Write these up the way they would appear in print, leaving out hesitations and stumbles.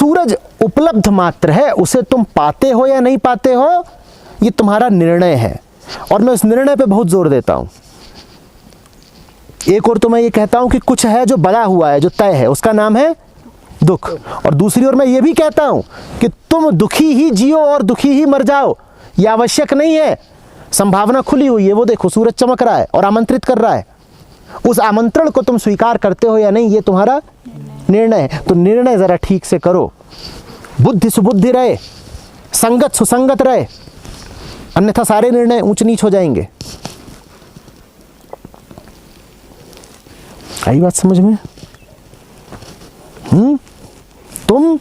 सूरज उपलब्ध मात्र है, उसे तुम पाते हो या नहीं पाते हो ये तुम्हारा निर्णय है। और मैं उस निर्णय पे बहुत जोर देता हूं। एक और तो मैं ये कहता हूं कि कुछ है जो बना हुआ है, जो तय है, उसका नाम है दुख। और दूसरी ओर मैं ये भी कहता हूं कि तुम दुखी ही जियो और दुखी ही मर जाओ, यह आवश्यक नहीं है। संभावना खुली हुई है, वो देखो सूरज चमक रहा है और आमंत्रित कर रहा है। उस आमंत्रण को तुम स्वीकार करते हो या नहीं ये तुम्हारा निर्णय है। तो निर्णय जरा ठीक से करो, बुद्धि सुबुद्धि रहे, संगत सुसंगत रहे, अन्यथा सारे निर्णय ऊंच नीच हो जाएंगे। आई बात समझ में? तुम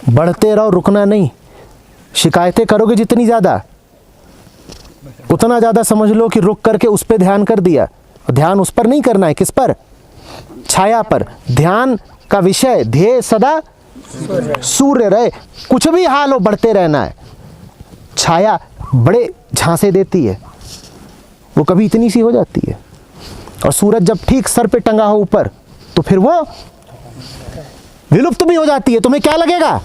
बढ़ते रहो, रुकना नहीं। शिकायतें करोगे जितनी ज्यादा, उतना ज्यादा समझ लो कि रुक करके उस पर ध्यान कर दिया। ध्यान उस पर नहीं करना है, किस पर? छाया पर। ध्यान का विषय, ध्येय सदा सूर्य रहे। कुछ भी हाल हो, बढ़ते रहना है। छाया बड़े झांसे देती है, वो कभी इतनी सी हो जाती है। और सूरज जब ठीक सर पे टंगा हो ऊपर, तो फिर वो विलुप्त भी हो जाती है। तुम्हें क्या लगेगा?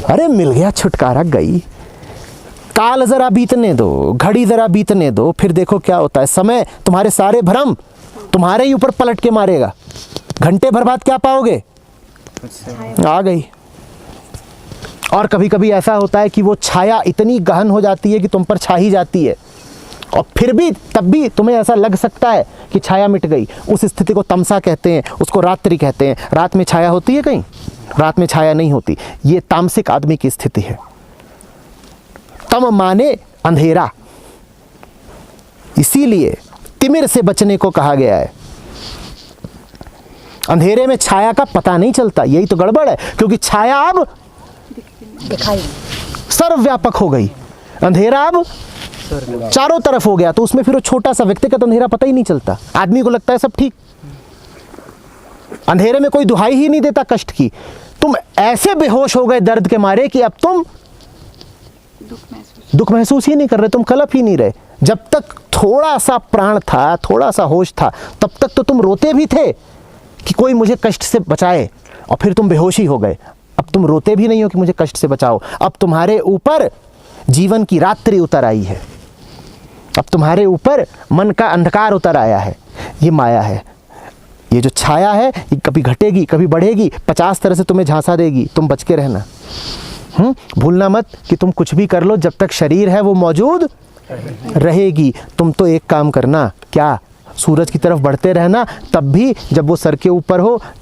अरे मिल गया छुटकारा, गई। काल जरा बीतने दो, घड़ी जरा बीतने दो, फिर देखो क्या होता है। समय तुम्हारे सारे भ्रम तुम्हारे ही ऊपर पलट के मारेगा। घंटे भर बाद क्या पाओगे? आ गई। और कभी कभी ऐसा होता है कि वो छाया इतनी गहन हो जाती है कि तुम पर छा ही जाती है, और फिर भी तब भी तुम्हें ऐसा लग सकता है कि छाया मिट गई। उस स्थिति को तमसा कहते हैं, उसको रात्रि कहते हैं। रात में छाया होती है कहीं? रात में छाया नहीं होती। ये तामसिक आदमी की स्थिति है। तम माने अंधेरा, इसीलिए तिमिर से बचने को कहा गया है। अंधेरे में छाया का पता नहीं चलता, यही तो गड़बड़ है। क्योंकि छाया अब दिखाई सर्वव्यापक हो गई, अंधेरा अब चारों तरफ हो गया, तो उसमें फिर वो छोटा सा व्यक्तिगत अंधेरा पता ही नहीं चलता। आदमी को लगता है सब ठीक, अंधेरे में कोई दुहाई ही नहीं देता कष्ट की। तुम ऐसे बेहोश हो गए दर्द के मारे कि अब तुम दुख महसूस ही नहीं कर रहे, तुम कलप ही नहीं रहे। जब तक थोड़ा सा प्राण था, थोड़ा सा होश था, तब तक तो तुम रोते भी थे कि कोई मुझे कष्ट से बचाए, और फिर तुम बेहोशी हो गए। अब तुम रोते भी नहीं हो कि मुझे कष्ट से बचाओ। अब तुम्हारे ऊपर जीवन की रात्रि उतर आई है, अब तुम्हारे ऊपर मन का अंधकार उतर आया है। ये माया है। ये जो छाया है ये कभी घटेगी, कभी बढ़ेगी, 50 तरह से तुम्हें झांसा देगी। तुम बच के रहना। भूलना मत कि तुम कुछ भी कर लो, जब तक शरीर है वो मौजूद रहेगी। तुम तो एक काम करना, क्या? सूरज की तरफ बढ़ते रहना, तब भी जब वो सर के ऊपर हो